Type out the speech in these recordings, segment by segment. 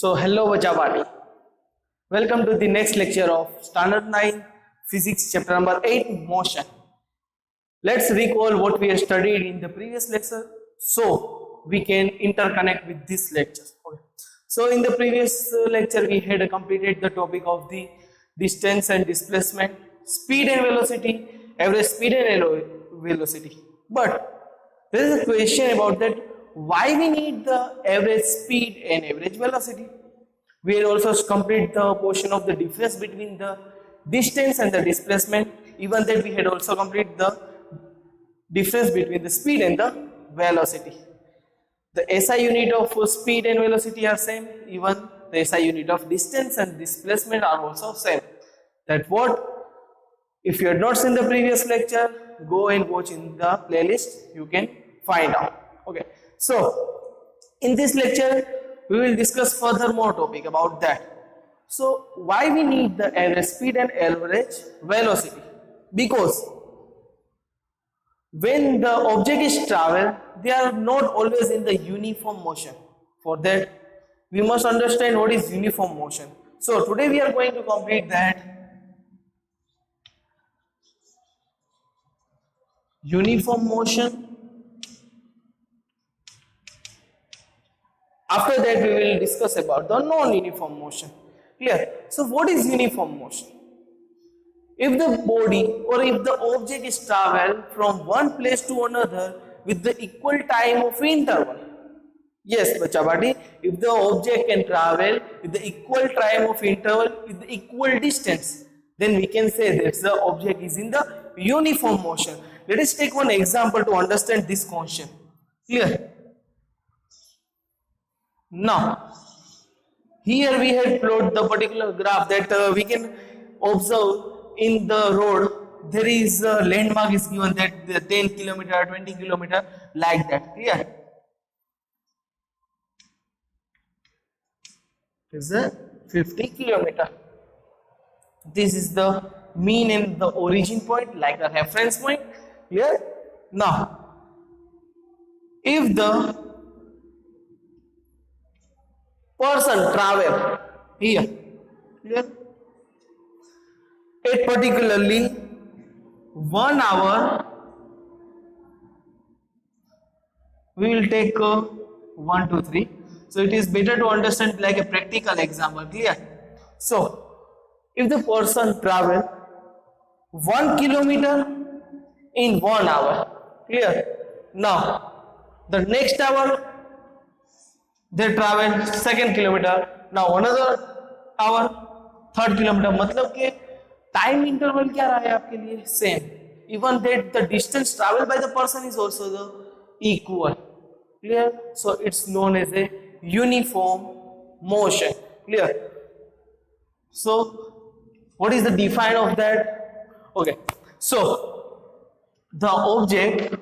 So hello Vajavani. Welcome to the next lecture of Standard 9 Physics chapter number 8 Motion. Let's recall what we have studied in the previous lecture so we can interconnect with this lecture. Okay. So in the previous lecture we had completed the topic of the distance and displacement, speed and velocity, average speed and velocity. But there is a question about that why we need the average speed and average velocity. We had also complete the portion of the difference between the distance and the displacement. Even that we had also complete the difference between the speed and the velocity. The SI unit of speed and velocity are same. Even the SI unit of distance and displacement are also same. That what? If you had not seen the previous lecture, go and watch in the playlist. You can find out. Okay. So in this lecture, we will discuss further more topic about that. So why we need the average speed and average velocity? Because when the object is travel, they are not always in the uniform motion. For that, we must understand what is uniform motion. So today we are going to complete that uniform motion. After that, we will discuss about the non-uniform motion. Clear? So what is uniform motion? If the body or if the object is travel from one place to another with the equal time of interval. Yes, Bachawati, if the object can travel with the equal time of interval with the equal distance, then we can say that the object is in the uniform motion. Let us take one example to understand this concept. Clear? Now, here we have plotted the particular graph that we can observe in the road. There is a landmark is given that the 10 kilometer, 20 kilometer like that. Clear? Is a 50 kilometer. This is the mean and the origin point, like a reference point. Clear? Now, if the person travel here, clear? At particularly 1 hour, we will take 1, 2, 3. So it is better to understand like a practical example. Clear? So if the person travel 1 kilometer in 1 hour, clear? Now the next hour they travel second kilometer, now another hour third kilometer. मतलब कि time interval क्या रहा है आपके लिए? Same. Even that the distance traveled by the person is also the equal. Clear? So it's known as a uniform motion. Clear? So what is the define of that? Okay. So the object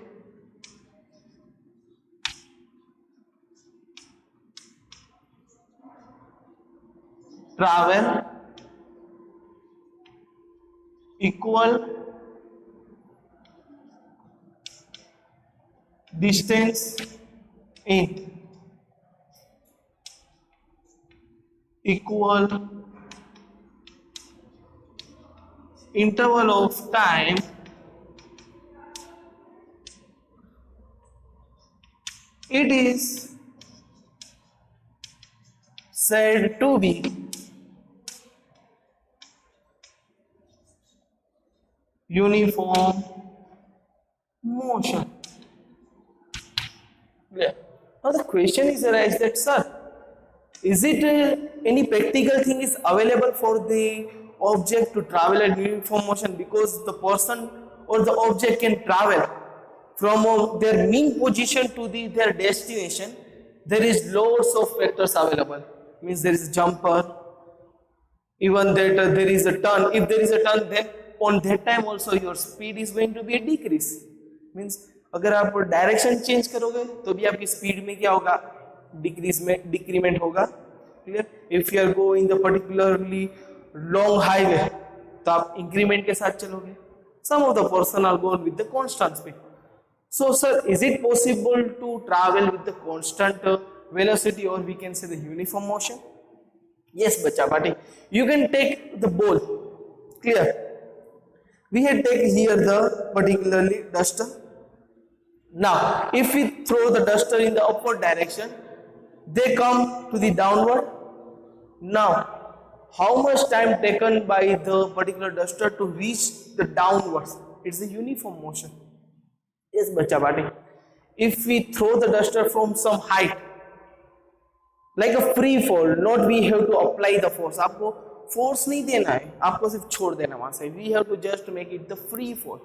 travel equal distance in equal interval of time it is said to be uniform motion. Yeah. Now the question is arise that, sir, is it any practical thing is available for the object to travel at uniform motion, because the person or the object can travel from their mean position to their destination. There is lots of factors available. Means there is jumper, even that there is a turn. If there is a turn, then on that time also your speed is going to be a decrease. Means अगर आप direction change करोगे तो भी आपकी speed में क्या होगा? Decrement होगा. Clear? If you are going the particularly long highway तो आप इंक्रीमेंट के साथ चलोगे. Some of the person are going with the constant speed. So sir, is it possible to travel with the constant velocity, or we can say the uniform motion? Yes, bacha party, you can take the ball. Clear? We had take here the particularly duster. Now if we throw the duster in the upward direction, they come to the downward. Now how much time taken by the particular duster to reach the downwards? It's a uniform motion. Yes, bacha party, if we throw the duster from some height, like a free fall, not we have to apply the force. आपको force नहीं देना है, आपको सिर्फ छोड़ देना वहां से. We have to just make it the free fall.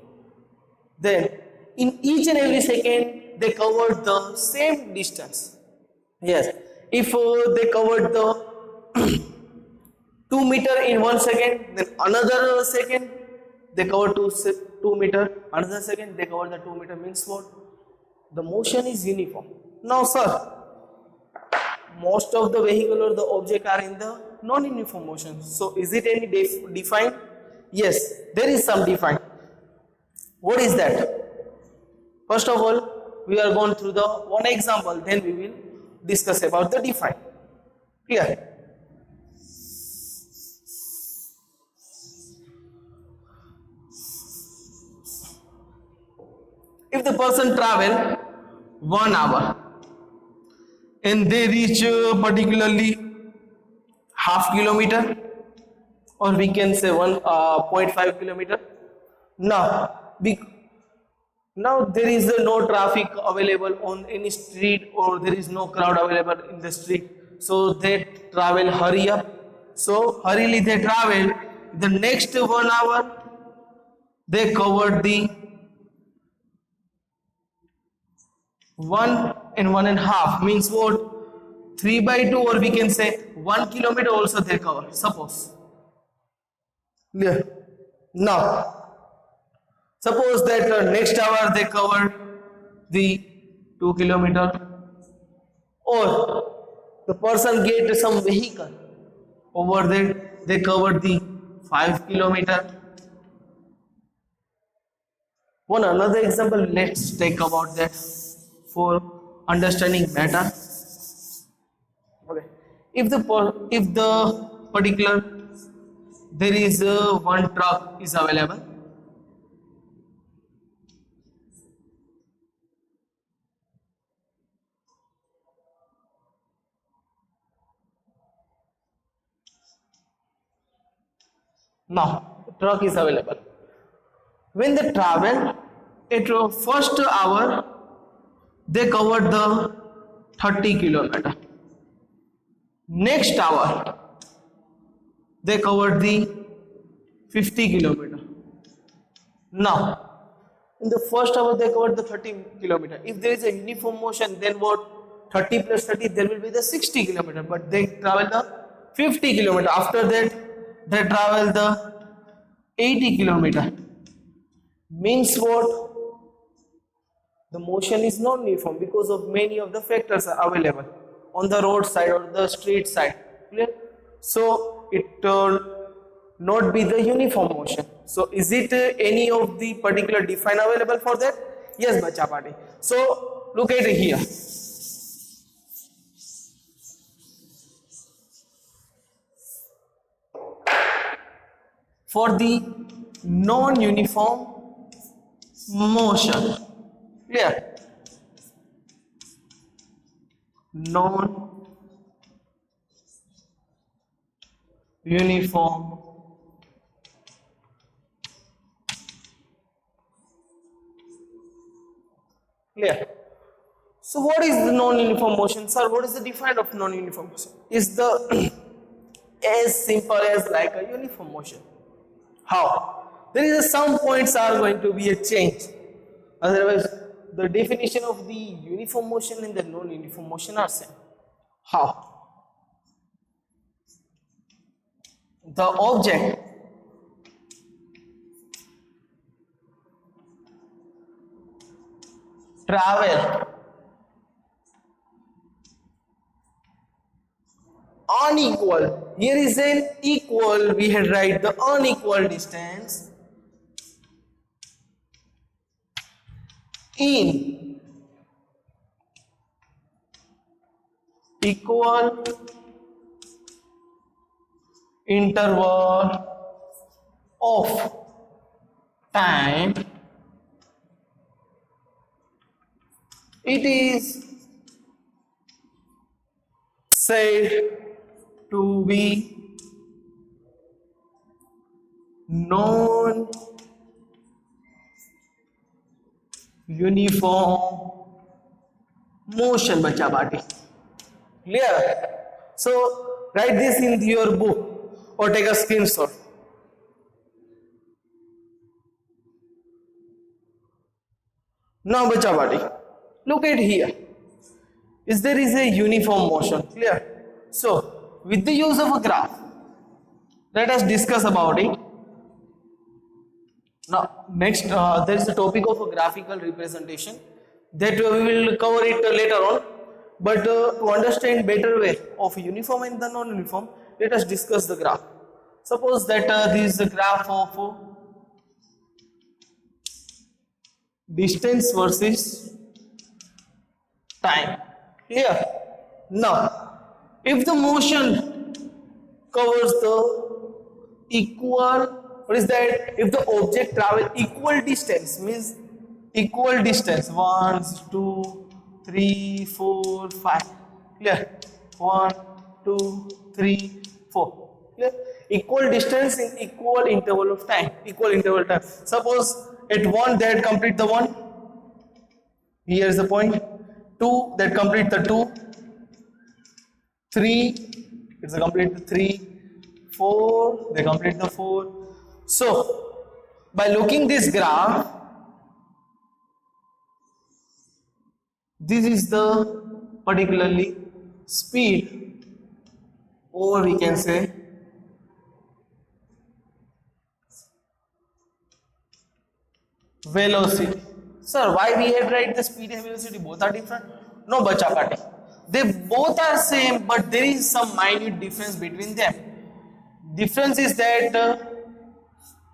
Then in each and every second they covered the same distance. Yes, if they covered the 2 meter in 1 second, then another second they cover 2 meter, another second they cover the 2 meter. Means what? The motion is uniform. Now sir, most of the vehicle or the object are in the non-uniform motion. So is it any defined? Yes, there is some defined. What is that? First of all, we are going through the one example, then we will discuss about the defined. Clear? If the person travel 1 hour and they reach particularly half kilometer, or we can say 1.5 kilometer. Now there is no traffic available on any street, or there is no crowd available in the street, so they travel hurry up. So hurriedly they travel. The next 1 hour they covered the 1.5, means what? 3/2, or we can say 1 kilometer also they cover, suppose. Clear? Now suppose that next hour they cover the 2 kilometer, or the person get some vehicle over there, they cover the 5 kilometer. One another example, let's take about that for understanding better. Okay, if the particular there is one truck is available, now truck is available. When they travel at first hour, they covered the 30 kilometer. Next hour they covered the 50 kilometer. Now in the first hour they covered the 30 kilometer. If there is a uniform motion, then what? 30 plus 30, there will be the 60 kilometer, but they travel the 50 kilometer. After that they travel the 80 kilometer. Means what? The motion is non-uniform because of many of the factors are available on the road side or the street side. Clear? So it will not be the uniform motion. So is it any of the particular define available for that? Yes, bacha party. So look at it here. For the non-uniform motion, clear? Non-uniform clear. So what is the non-uniform motion, sir? What is the definition of non-uniform motion? Is the as simple as like a uniform motion. How? There is some points are going to be a change. Otherwise, the definition of the uniform motion and the non-uniform motion are same. How? The object travel unequal. Here is an equal. We had write the unequal distance in equal interval of time, it is said to be non-uniform motion, bacha bati. Clear? So write this in your book or take a screenshot. Now bacha bati, look at here. There is a uniform motion. Clear? So with the use of a graph, let us discuss about it. Now next there is the topic of a graphical representation that we will cover it later on. But to understand better way of uniform and the non-uniform, let us discuss the graph. Suppose that this is the graph of distance versus time. Here, now, if the motion covers the equal, what is that? If the object travel equal distance, means equal distance, 1, 2, 3, 4, 5. Clear? 1, 2, 3, 4. Clear? Equal distance in equal interval of time. Equal interval time. Suppose at 1 that complete the 1. Here is the point. 2 that complete the 2. 3 it's a complete the 3. 4 they complete the 4. So by looking this graph, this is the particularly speed, or we can say velocity. Sir, why we have write the speed and velocity both are different? No, bacha party. They both are same, but there is some minute difference between them. Difference is that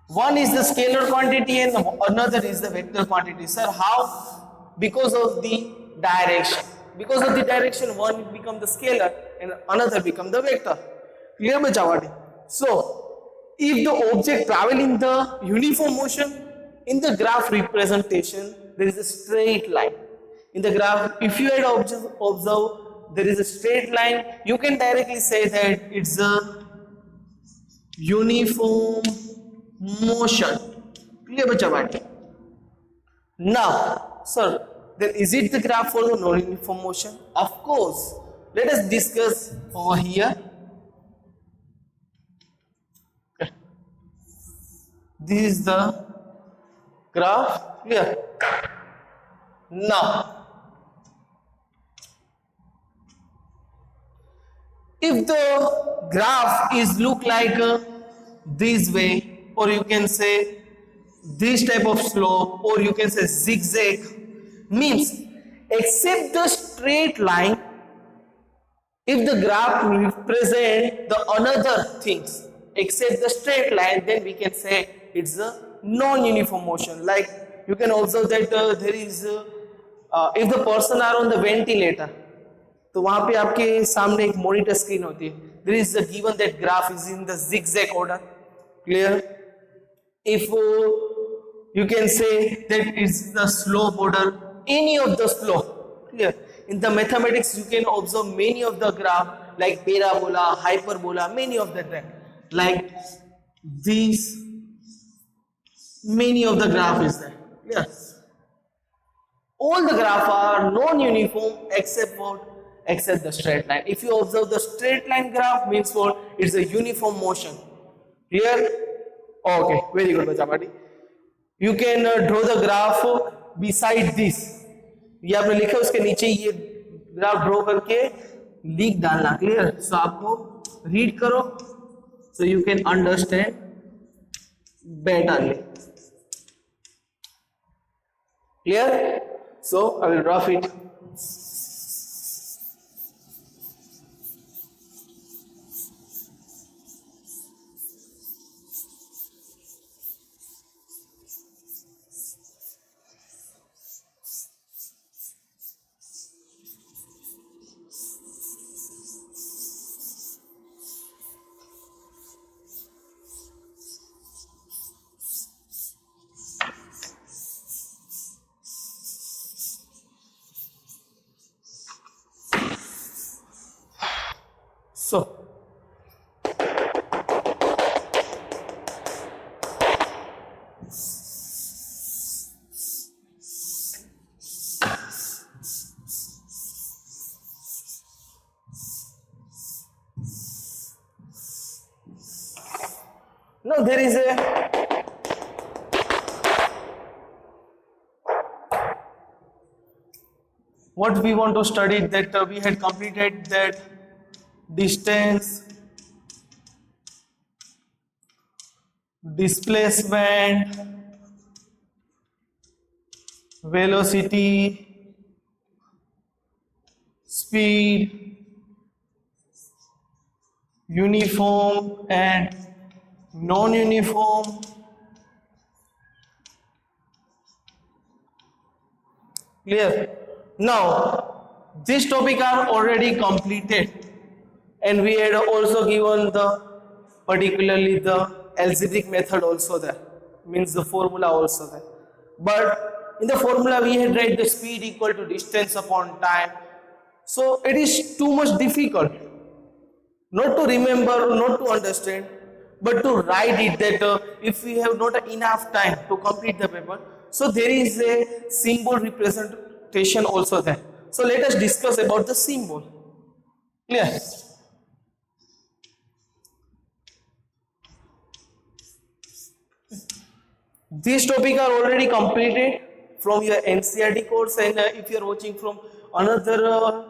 one is the scalar quantity and another is the vector quantity. Sir, how? Because of the direction. Because of the direction, one become the scalar and another become the vector. Clear, bachawadi? So, if the object travel in the uniform motion, in the graph representation, there is a straight line. In the graph, if you had observe, there is a straight line, you can directly say that it's a uniform motion. Clear, bachawadi? Now, sir, then is it the graph for the non-uniform motion? Of course. Let us discuss over here. This is the graph. Clear? Now, if the graph is look like this way, or you can say this type of slope, or you can say zigzag, means except the straight line, if the graph represent the another things except the straight line, then we can say it's a non-uniform motion. Like you can observe that there is if the person are on the ventilator, तो वहां पे आपके सामने एक monitor screen होती है. There is a given that graph is in the zigzag order. Clear? If you can say that it's the slope order, any of the slope. Clear? In the mathematics, you can observe many of the graph like parabola, hyperbola, many of them. Like these, many of the graph is there. Yes. All the graph are non-uniform except what? Except the straight line. If you observe the straight line graph, means what? It's a uniform motion. Here? Okay, very good, Bachapati. You can draw the graph beside this. ये आपने लिखा उसके नीचे ये graph draw करके लिख डालना. Clear? सो आपको रीड करो so you can understand better. Clear? So I will draw it. Now there is a what we want to study, that we had completed that distance, displacement, velocity, speed, uniform and non-uniform, clear? Now this topic are already completed, and we had also given the particularly the algebraic method also there, means the formula also there. But in the formula we had write the speed equal to distance upon time, so it is too much difficult not to remember, not to understand, but to write it, that if we have not enough time to complete the paper, so there is a symbol representation also there. So let us discuss about the symbol. Clear? These topics are already completed from your NCERT course, and if you are watching from another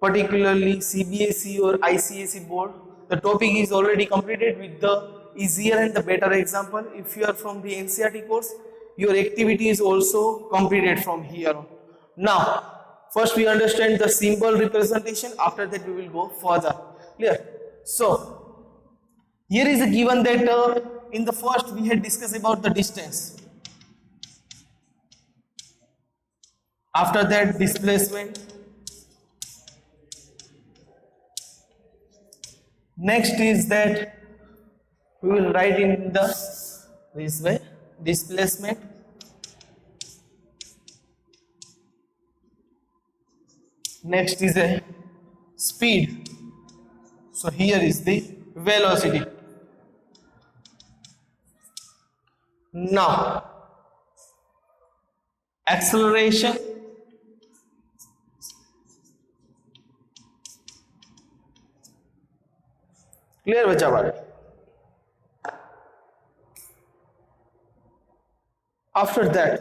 particularly CBSE or ICSE board, the topic is already completed with the easier and the better example. If you are from the NCERT course, your activity is also completed from here on. Now, first we understand the symbol representation, after that we will go further. Clear? So, here is a given that in the first we had discussed about the distance. After that, displacement. Next is that we will write in this way, displacement. Next is a speed. So here is the velocity. Now, acceleration. Clear बच्चा बारे? After that,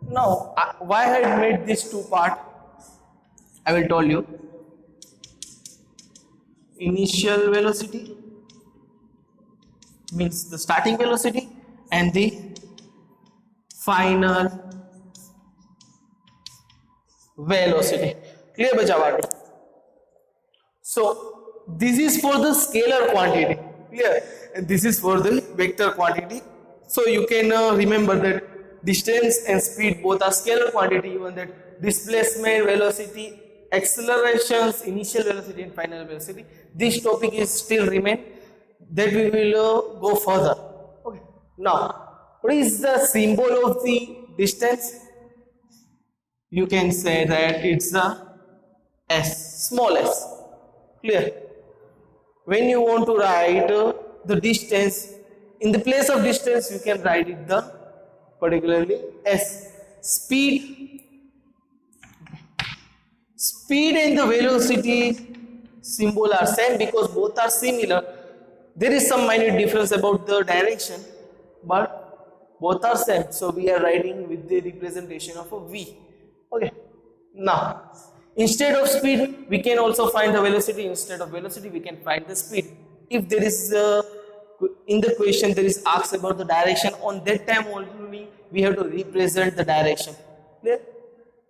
now why I had made this two part, I will tell you. Initial velocity means the starting velocity, and the final velocity. Clear बच्चा बारे? So this is for the scalar quantity. Clear? And this is for the vector quantity. So you can remember that distance and speed both are scalar quantity, even that displacement, velocity, accelerations, initial velocity and final velocity. This topic is still remain, that we will go further. Okay. Now, what is the symbol of the distance? You can say that it's a S, small s. Clear? When you want to write the distance, in the place of distance you can write it the particularly S. Speed and the velocity symbol are same because both are similar. There is some minor difference about the direction, but both are same. So we are writing with the representation of a V. Okay. Now, instead of speed, we can also find the velocity. Instead of velocity, we can find the speed. If there is in the question there is asked about the direction, on that time only we have to represent the direction. Clear?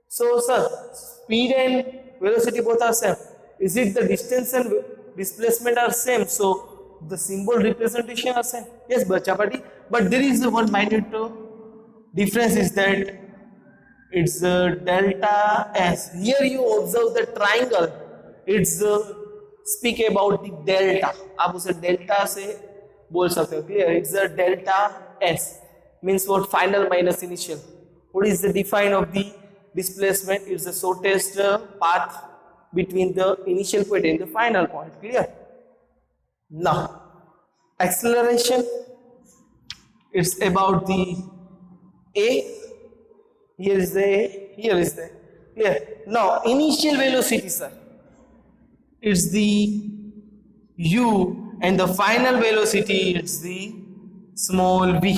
So, sir, speed and velocity both are same. Is it the distance and displacement are same? So the symbol representation are same. Yes, Bachapati. But there is one minute difference, is that it's delta S. Here you observe the triangle. It's speak about the delta. आप उसे delta से बोल सकते हो. Clear? It's a delta S. Means what? Final minus initial. What is the define of the displacement? It's the shortest path between the initial point and the final point. Clear? Now, acceleration. It's about the A. Here is the A, here is the. Clear? Now, initial velocity, sir. it's the u, and the final velocity it's the small v.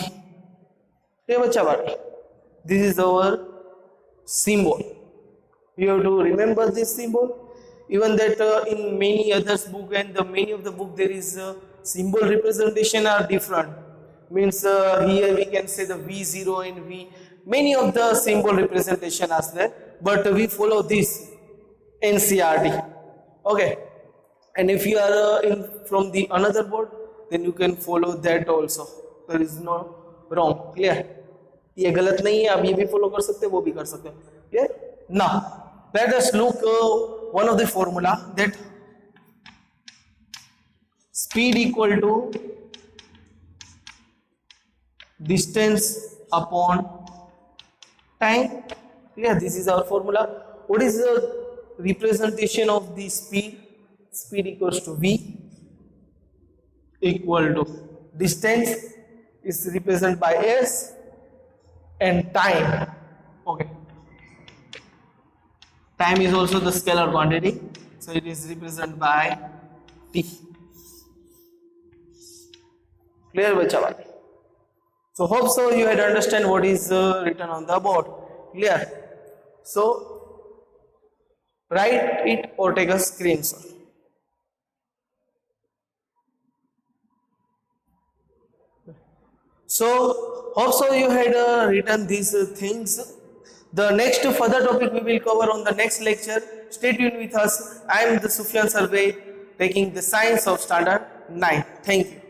Okay, bacha bati, this is our symbol. You have to remember this symbol. Even that in many others book and the many of the book there is symbol representation are different. Means here we can say the v0 and v, many of the symbol representation are there, but we follow this NCRT. Okay, and if you are in from the another board, then you can follow that also. There is no wrong. Clear? ये गलत नहीं है, आप ये भी follow कर सकते हैं, वो भी कर सकते हैं. Clear? Now let us look one of the formula, that speed equal to distance upon time. Clear? This is our formula. What is the representation of the speed? Speed equals to v equal to distance is represented by s and time. Okay, time is also the scalar quantity, so it is represented by t. Clear bacha? So hope so you had understand what is written on the board. Clear? So write it or take a screenshot. So hope so you had written these things. The next further topic we will cover on the next lecture. Stay tuned with us. I am the Sufyan Survey, taking the science of standard 9. Thank you.